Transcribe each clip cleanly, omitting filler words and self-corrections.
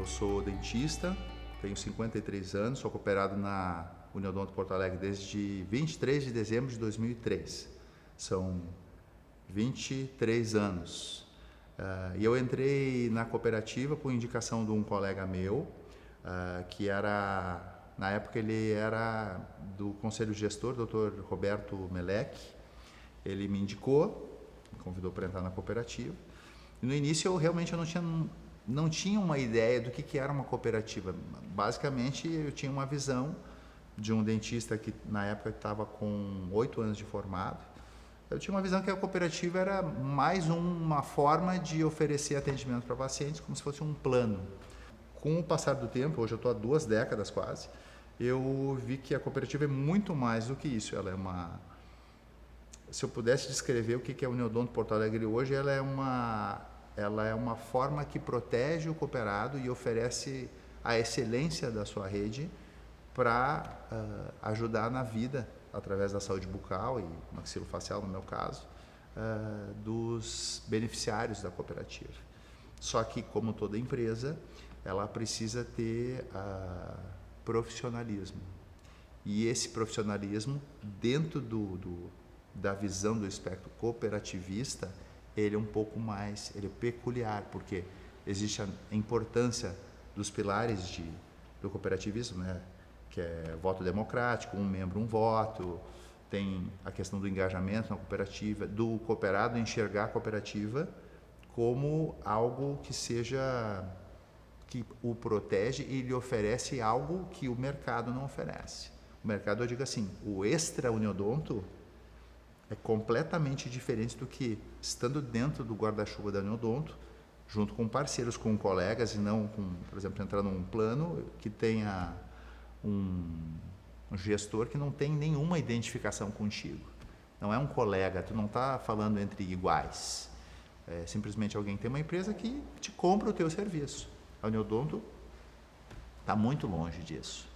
Eu sou dentista, tenho 53 anos, sou cooperado na Uniodonto Porto Alegre desde 23 de dezembro de 2003. São 23 anos. E eu entrei na cooperativa por indicação de um colega meu, que era, na época ele era do conselho gestor, Dr. Roberto Melec. Ele me indicou, me convidou para entrar na cooperativa. E no início eu realmente não tinha uma ideia do que era uma cooperativa. Basicamente eu tinha uma visão de um dentista que na época estava com 8 anos de formado. Eu tinha uma visão que a cooperativa era mais uma forma de oferecer atendimento para pacientes, como se fosse um plano. Com o passar do tempo, hoje eu estou há 2 décadas quase, eu vi que a cooperativa é muito mais do que isso. Ela é uma... Se eu pudesse descrever o que é a Uniodonto Porto Alegre hoje, ela é uma forma que protege o cooperado e oferece a excelência da sua rede para ajudar na vida, através da saúde bucal e maxilofacial, no meu caso, dos beneficiários da cooperativa. Só que, como toda empresa, ela precisa ter profissionalismo. E esse profissionalismo, dentro da visão do espectro cooperativista, ele é um pouco mais, ele é peculiar, porque existe a importância dos pilares do cooperativismo, né? Que é voto democrático, um membro, um voto, tem a questão do engajamento na cooperativa, do cooperado enxergar a cooperativa como algo que o protege e lhe oferece algo que o mercado não oferece. O mercado, eu digo assim, o extra Uniodonto é completamente diferente do que estando dentro do guarda-chuva da Uniodonto, junto com parceiros, com colegas, e não com, por exemplo, entrar num plano que tenha um gestor que não tem nenhuma identificação contigo. Não é um colega, tu não está falando entre iguais. É simplesmente alguém que tem uma empresa que te compra o teu serviço. A Uniodonto está muito longe disso.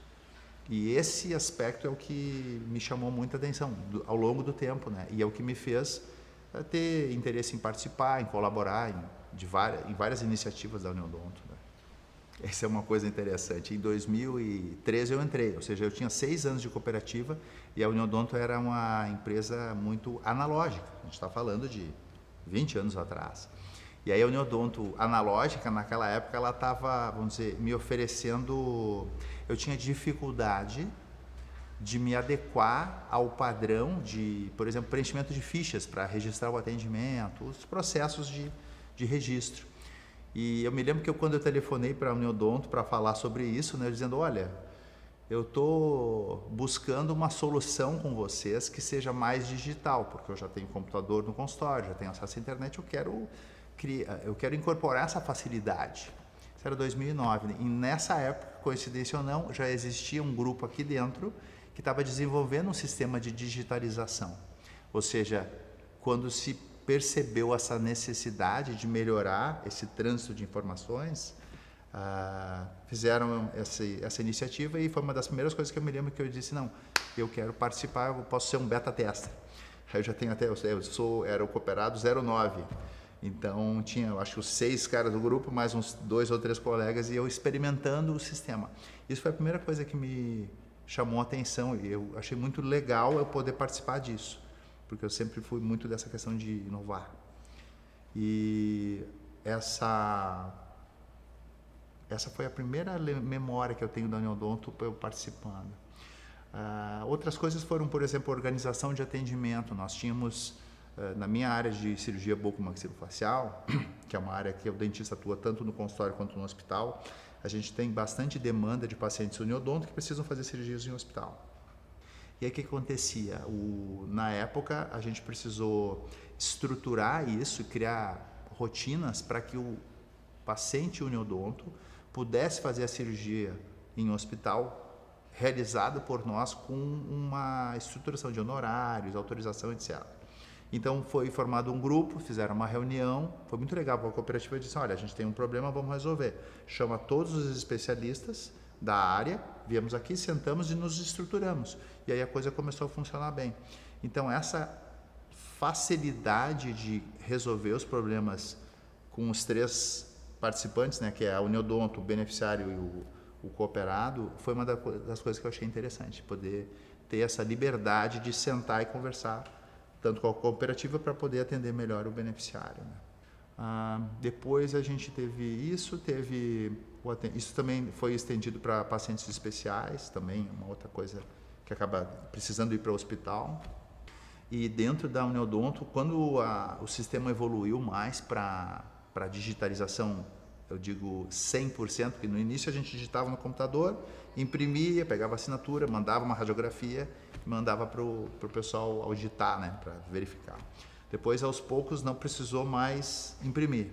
E esse aspecto é o que me chamou muita atenção ao longo do tempo, né? E é o que me fez ter interesse em participar, em colaborar em várias iniciativas da Uniodonto, né? Essa é uma coisa interessante. Em 2013 eu entrei, ou seja, eu tinha 6 anos de cooperativa e a Uniodonto era uma empresa muito analógica. A gente está falando de 20 anos atrás. E aí a Uniodonto analógica, naquela época, ela estava, vamos dizer, me oferecendo... Eu tinha dificuldade de me adequar ao padrão de, por exemplo, preenchimento de fichas para registrar o atendimento, os processos de registro. E eu me lembro que quando eu telefonei para a Uniodonto para falar sobre isso, né, dizendo, olha, eu estou buscando uma solução com vocês que seja mais digital, porque eu já tenho computador no consultório, já tenho acesso à internet, eu quero incorporar essa facilidade. Isso era 2009, né? E nessa época, coincidência ou não, já existia um grupo aqui dentro que estava desenvolvendo um sistema de digitalização. Ou seja, quando se percebeu essa necessidade de melhorar esse trânsito de informações, fizeram essa iniciativa e foi uma das primeiras coisas que eu me lembro que eu disse, não, eu quero participar, eu posso ser um beta tester. Eu já tenho era o cooperado 09, então tinha, eu acho, os 6 caras do grupo, mais uns 2 ou 3 colegas, e eu experimentando o sistema. Isso foi a primeira coisa que me chamou a atenção e eu achei muito legal eu poder participar disso, porque eu sempre fui muito dessa questão de inovar. E essa foi a primeira memória que eu tenho da Uniodonto eu participando. Outras coisas foram, por exemplo, a organização de atendimento. Nós tínhamos, na minha área de cirurgia bucomaxilofacial, que é uma área que o dentista atua tanto no consultório quanto no hospital, a gente tem bastante demanda de pacientes Uniodonto que precisam fazer cirurgias em hospital. E aí o que acontecia? Na época a gente precisou estruturar isso, criar rotinas para que o paciente Uniodonto pudesse fazer a cirurgia em hospital realizada por nós com uma estruturação de honorários, autorização, etc. Então foi formado um grupo, fizeram uma reunião, foi muito legal, a cooperativa disse, olha, a gente tem um problema, vamos resolver. Chama todos os especialistas da área, viemos aqui, sentamos e nos estruturamos. E aí a coisa começou a funcionar bem. Então essa facilidade de resolver os problemas com os 3 participantes, né, que é a Uniodonto, o beneficiário e o cooperado, foi uma das coisas que eu achei interessante, poder ter essa liberdade de sentar e conversar, tanto com a cooperativa, para poder atender melhor o beneficiário, né. Depois a gente teve isso também foi estendido para pacientes especiais, também uma outra coisa que acaba precisando ir para o hospital. E dentro da Uniodonto, quando o sistema evoluiu mais para digitalização, eu digo 100%, porque no início a gente digitava no computador, imprimia, pegava a assinatura, mandava uma radiografia e mandava para o pessoal auditar, né, para verificar. Depois, aos poucos, não precisou mais imprimir.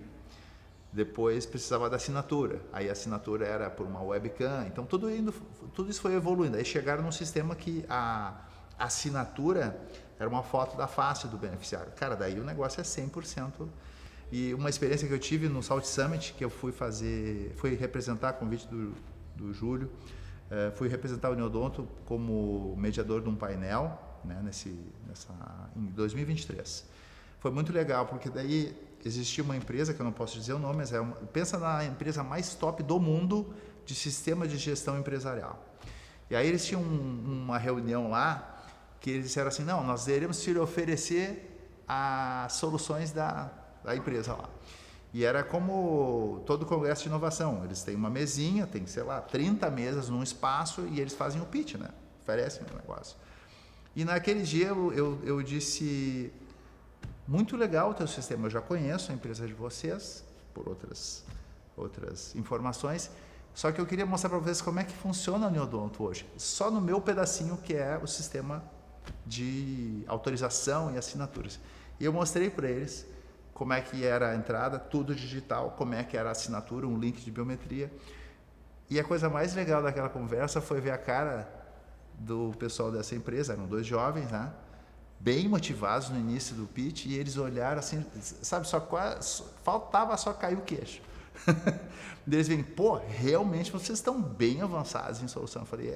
Depois precisava da assinatura. Aí a assinatura era por uma webcam. Então tudo isso foi evoluindo. Aí chegaram num sistema que a assinatura era uma foto da face do beneficiário. Cara, daí o negócio é 100%. E uma experiência que eu tive no Salt Summit, que eu fui representar a convite do Júlio, fui representar o Uniodonto como mediador de um painel, né, em 2023. Foi muito legal, porque daí existia uma empresa, que eu não posso dizer o nome, mas pensa na empresa mais top do mundo de sistema de gestão empresarial. E aí eles tinham uma reunião lá, que eles disseram assim, não, nós iremos te oferecer as soluções da empresa lá. E era como todo congresso de inovação, eles têm uma mesinha, tem, sei lá, 30 mesas num espaço e eles fazem o pitch, né? Oferecem o negócio. E naquele dia eu disse, muito legal o teu sistema, eu já conheço a empresa de vocês, por outras informações, só que eu queria mostrar para vocês como é que funciona o Uniodonto hoje, só no meu pedacinho, que é o sistema de autorização e assinaturas. E eu mostrei para eles como é que era a entrada, tudo digital, como é que era a assinatura, um link de biometria. E a coisa mais legal daquela conversa foi ver a cara do pessoal dessa empresa, eram 2 jovens, né? Bem motivados no início do pitch, e eles olharam assim, sabe, faltava só cair o queixo. Eles veem, pô, realmente vocês estão bem avançados em solução. Eu falei,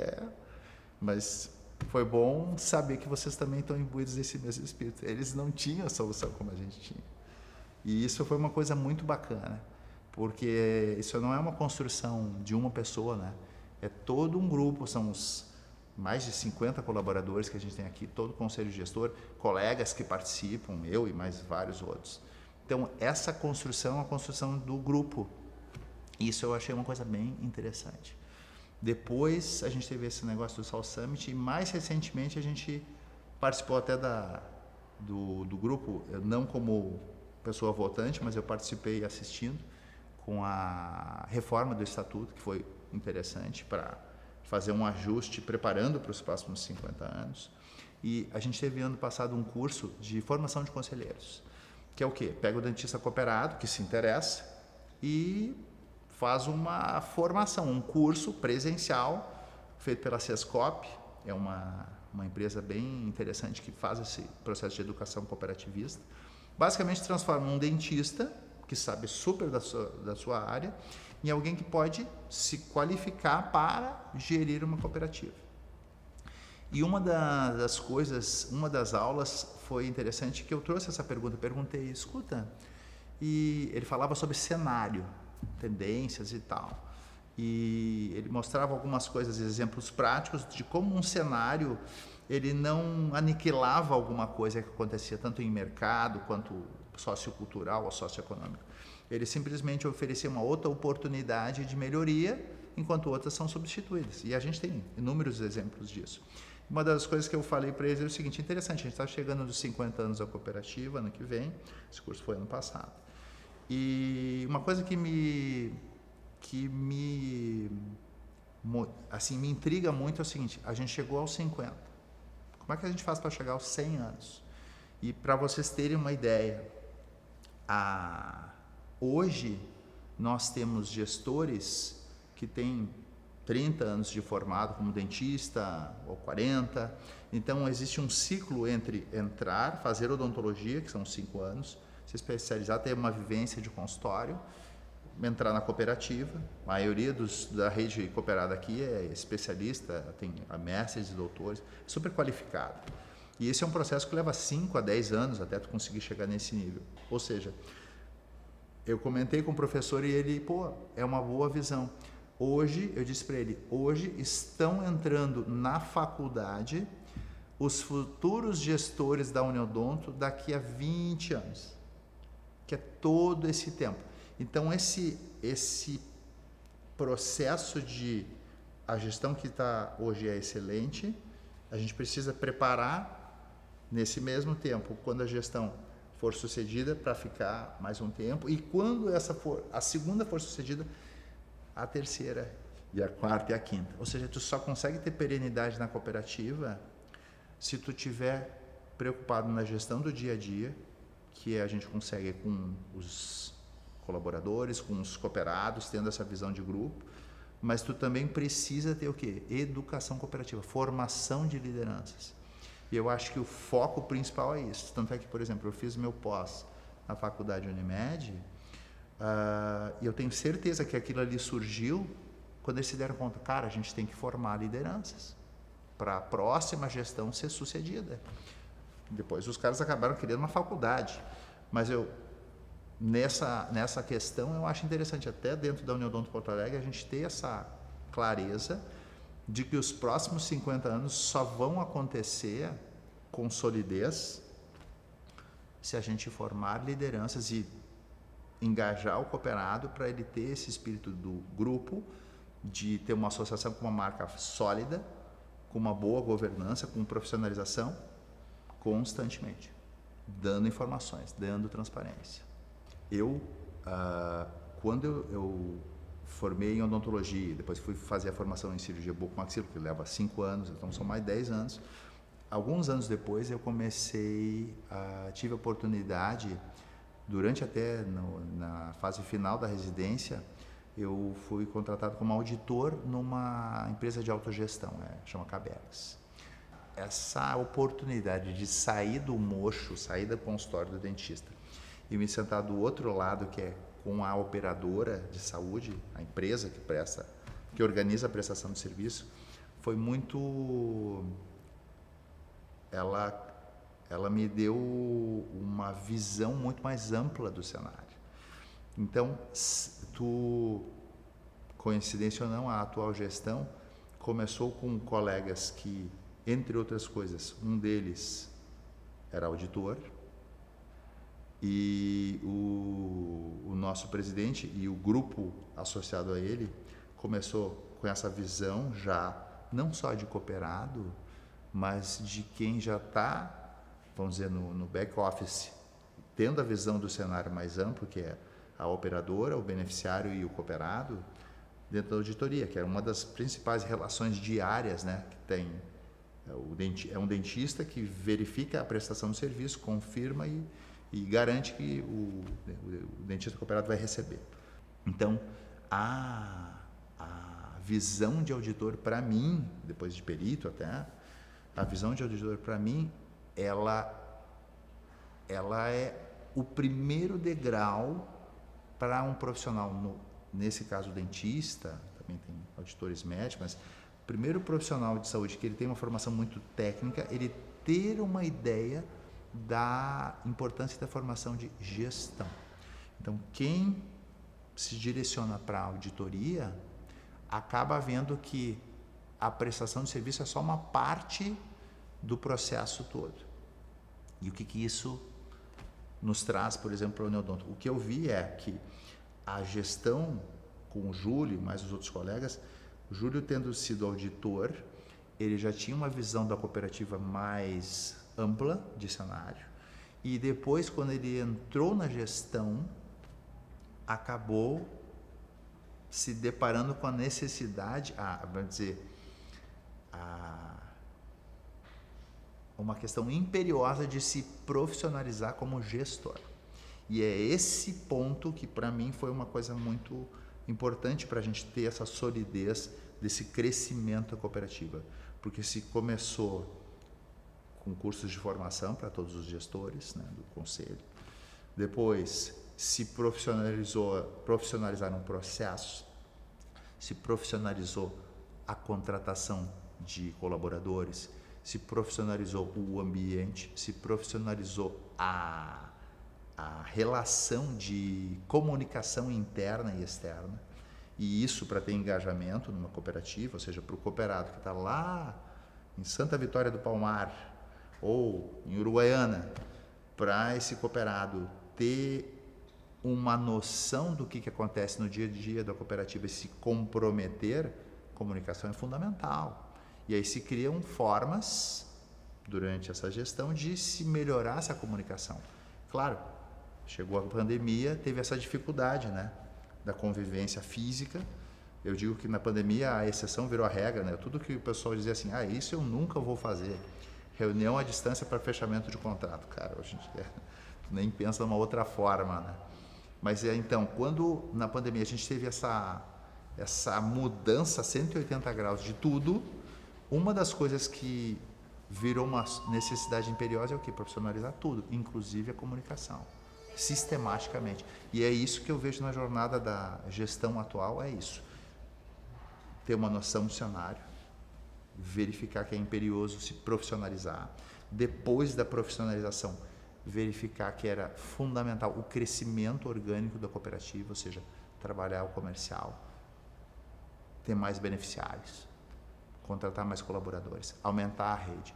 mas foi bom saber que vocês também estão imbuídos desse mesmo espírito. Eles não tinham a solução como a gente tinha. E isso foi uma coisa muito bacana, porque isso não é uma construção de uma pessoa, né? É todo um grupo, são os mais de 50 colaboradores que a gente tem aqui, todo o conselho gestor, colegas que participam, eu e mais vários outros. Então, essa construção é uma construção do grupo. Isso eu achei uma coisa bem interessante. Depois, a gente teve esse negócio do Salt Summit, e mais recentemente a gente participou até do grupo, não como pessoa votante, mas eu participei assistindo com a reforma do estatuto, que foi interessante para fazer um ajuste, preparando para os próximos 50 anos. E a gente teve ano passado um curso de formação de conselheiros, que é o quê? Pega o dentista cooperado, que se interessa, e faz uma formação, um curso presencial, feito pela Sescop, é uma empresa bem interessante que faz esse processo de educação cooperativista. Basicamente transforma um dentista, que sabe super da sua área, em alguém que pode se qualificar para gerir uma cooperativa. E uma das aulas foi interessante, que eu trouxe essa pergunta, perguntei, escuta, e ele falava sobre cenário, tendências e tal. E ele mostrava algumas coisas, exemplos práticos de como um cenário, ele não aniquilava alguma coisa que acontecia tanto em mercado quanto sociocultural ou socioeconômico. Ele simplesmente oferecia uma outra oportunidade de melhoria, enquanto outras são substituídas. E a gente tem inúmeros exemplos disso. Uma das coisas que eu falei para eles é o seguinte, interessante, a gente está chegando nos 50 anos da cooperativa, ano que vem, esse curso foi ano passado. E uma coisa que me intriga muito é o seguinte, a gente chegou aos 50. Como é que a gente faz para chegar aos 100 anos? E para vocês terem uma ideia, hoje nós temos gestores que têm 30 anos de formado como dentista, ou 40. Então, existe um ciclo entre entrar, fazer odontologia, que são 5 anos, se especializar, ter uma vivência de consultório, entrar na cooperativa. A maioria da rede cooperada aqui é especialista, tem mestres e doutores, super qualificado. E esse é um processo que leva 5 a 10 anos até tu conseguir chegar nesse nível. Ou seja, eu comentei com o professor e ele, pô, é uma boa visão. Hoje, eu disse para ele, hoje estão entrando na faculdade os futuros gestores da Uniodonto daqui a 20 anos, que é todo esse tempo. Então, esse processo de a gestão que está hoje é excelente, a gente precisa preparar nesse mesmo tempo, quando a gestão for sucedida, para ficar mais um tempo, e quando essa for, a segunda for sucedida, a terceira, e a quarta e a quinta. Ou seja, tu só consegue ter perenidade na cooperativa se tu tiver preocupado na gestão do dia a dia, que a gente consegue com os colaboradores, com os cooperados, tendo essa visão de grupo, mas tu também precisa ter o quê? Educação cooperativa, formação de lideranças. E eu acho que o foco principal é isso. Tanto é que, por exemplo, eu fiz meu pós na faculdade Unimed, e eu tenho certeza que aquilo ali surgiu quando eles se deram conta, cara, a gente tem que formar lideranças para a próxima gestão ser sucedida. Depois os caras acabaram criando uma faculdade, mas nessa questão eu acho interessante, até dentro da Uniodonto Porto Alegre, a gente ter essa clareza de que os próximos 50 anos só vão acontecer com solidez se a gente formar lideranças e engajar o cooperado para ele ter esse espírito do grupo, de ter uma associação com uma marca sólida, com uma boa governança, com profissionalização constantemente, dando informações, dando transparência. Quando eu formei em odontologia, depois fui fazer a formação em cirurgia bucomaxilo, que leva 5 anos, então são mais 10 anos. Alguns anos depois eu tive a oportunidade, durante até na fase final da residência, eu fui contratado como auditor numa empresa de autogestão, chama Cabex. Essa oportunidade de sair do mocho, sair do consultório do dentista e me sentar do outro lado, que é com a operadora de saúde, a empresa que organiza a prestação de serviço, foi muito... Ela me deu uma visão muito mais ampla do cenário. Então, coincidência ou não, a atual gestão começou com colegas que, entre outras coisas, um deles era auditor, e o nosso presidente e o grupo associado a ele começou com essa visão já, não só de cooperado, mas de quem já está, vamos dizer, no back-office, tendo a visão do cenário mais amplo, que é a operadora, o beneficiário e o cooperado, dentro da auditoria, que é uma das principais relações diárias, né, que tem. É um dentista que verifica a prestação do serviço, confirma e garante que o dentista cooperado vai receber. Então, a visão de auditor, para mim, depois de perito até, a visão de auditor, para mim, ela é o primeiro degrau para um profissional, nesse caso o dentista, também tem auditores médicos, mas o primeiro profissional de saúde que ele tem uma formação muito técnica, ele ter uma ideia da importância da formação de gestão. Então, quem se direciona para a auditoria acaba vendo que a prestação de serviço é só uma parte do processo todo. E o que isso nos traz, por exemplo, para o Uniodonto? O que eu vi é que a gestão com o Júlio, mais os outros colegas, o Júlio tendo sido auditor, ele já tinha uma visão da cooperativa mais ampla de cenário, e depois, quando ele entrou na gestão, acabou se deparando com a necessidade, vamos dizer, uma questão imperiosa de se profissionalizar como gestor. E é esse ponto que, para mim, foi uma coisa muito importante para a gente ter essa solidez desse crescimento da cooperativa. Porque se começou com cursos de formação para todos os gestores, né, do conselho, depois se profissionalizaram processos, se profissionalizou a contratação de colaboradores, se profissionalizou o ambiente, se profissionalizou a relação de comunicação interna e externa, e isso para ter engajamento numa cooperativa, ou seja, para o cooperado que está lá em Santa Vitória do Palmar ou em Uruguaiana, para esse cooperado ter uma noção do que acontece no dia a dia da cooperativa e se comprometer, comunicação é fundamental. E aí se criam formas, durante essa gestão, de se melhorar essa comunicação. Claro, chegou a pandemia, teve essa dificuldade, né, da convivência física. Eu digo que na pandemia a exceção virou a regra, né? Tudo que o pessoal dizia assim, isso eu nunca vou fazer. Reunião à distância para fechamento de contrato. Cara, hoje a gente nem pensa numa outra forma, né? Mas então, quando na pandemia a gente teve essa mudança 180 graus de tudo, uma das coisas que virou uma necessidade imperiosa é o quê? Profissionalizar tudo, inclusive a comunicação, sistematicamente. E é isso que eu vejo na jornada da gestão atual, é isso. Ter uma noção do cenário, verificar que é imperioso se profissionalizar. Depois da profissionalização, verificar que era fundamental o crescimento orgânico da cooperativa, ou seja, trabalhar o comercial, ter mais beneficiários, contratar mais colaboradores, aumentar a rede.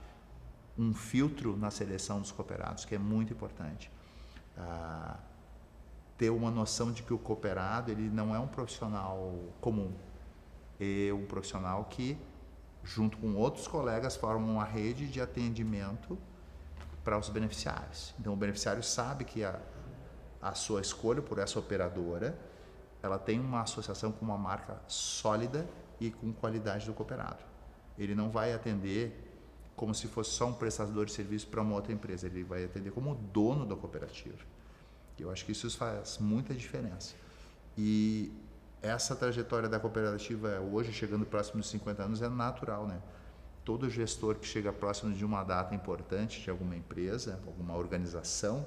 Um filtro na seleção dos cooperados, que é muito importante. Ter uma noção de que o cooperado ele não é um profissional comum, é um profissional que, junto com outros colegas, formam uma rede de atendimento para os beneficiários. Então, o beneficiário sabe que a sua escolha por essa operadora, ela tem uma associação com uma marca sólida e com qualidade do cooperado. Ele não vai atender como se fosse só um prestador de serviço para uma outra empresa, ele vai atender como dono da cooperativa. Eu acho que isso faz muita diferença. E essa trajetória da cooperativa hoje, chegando próximo dos 50 anos, é natural, né? Todo gestor que chega próximo de uma data importante de alguma empresa, alguma organização,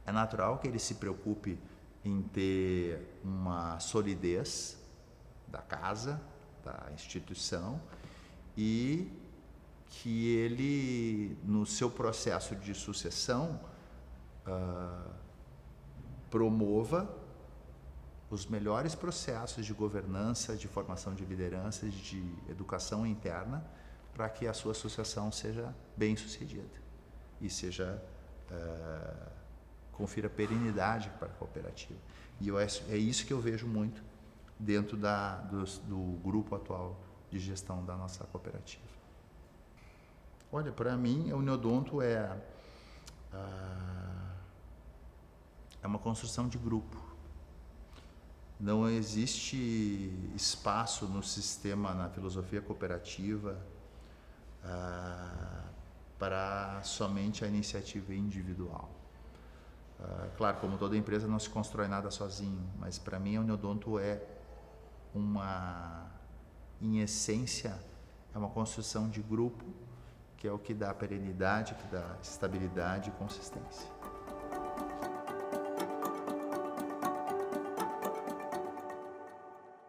é natural que ele se preocupe em ter uma solidez da casa, da instituição, e que ele, no seu processo de sucessão, promova os melhores processos de governança, de formação de lideranças, de educação interna, para que a sua associação seja bem sucedida e seja confira perenidade para a cooperativa. E é isso que eu vejo muito dentro do grupo atual de gestão da nossa cooperativa. Olha, para mim, a Uniodonto é uma construção de grupo. Não existe espaço no sistema, na filosofia cooperativa, para somente a iniciativa individual. Claro, como toda empresa, não se constrói nada sozinho, mas para mim a Uniodonto em essência, é uma construção de grupo, que é o que dá perenidade, que dá estabilidade e consistência.